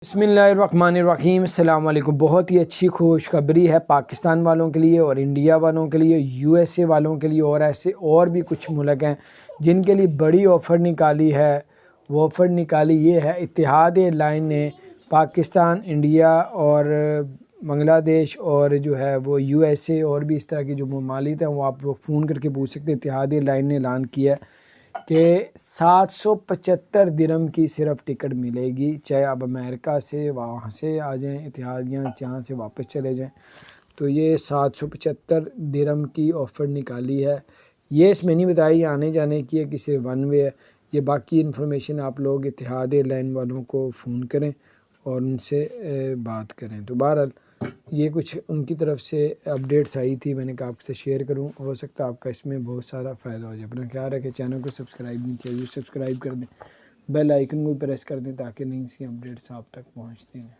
बिस्मिल्लाहिर्रहमानिर्रहीम। अस्सलाम वालेकुम। बहुत ही अच्छी खुशखबरी है पाकिस्तान वालों के लिए और इंडिया वालों के लिए, यूएसए वालों के लिए और ऐसे और भी कुछ मुल्क हैं जिनके लिए बड़ी ऑफ़र निकाली है। वो ऑफ़र निकाली ये है, इत्तेहाद एयरलाइन ने पाकिस्तान, इंडिया और बांग्लादेश और जो है वो यूएसए और भी इस तरह की जो ममालिक हैं वो आप लोग फ़ोन करके पूछ सकते हैं। इत्तेहाद एयरलाइन ने ऐलान किया है कि 775 दिरहम की सिर्फ टिकट मिलेगी, चाहे आप अमेरिका से वहाँ से आ जाएं इत्तेहाद, या जहाँ से वापस चले जाएं। तो ये 775 दिरहम की ऑफ़र निकाली है। ये इसमें नहीं बताई आने जाने की है कि सिर्फ वन वे है। ये बाकी इन्फॉर्मेशन आप लोग इत्तेहाद एयरलाइन वालों को फ़ोन करें और उनसे बात करें। तो बहरहाल ये कुछ उनकी तरफ से अपडेट्स आई थी, मैंने कहा आपसे शेयर करूं, हो सकता है आपका इसमें बहुत सारा फ़ायदा हो जाए। अपना ख्याल रखें, चैनल को सब्सक्राइब नहीं किया, सब्सक्राइब कर दें, बेल आइकन को प्रेस कर दें ताकि नई सी अपडेट्स आप तक पहुंचती हैं।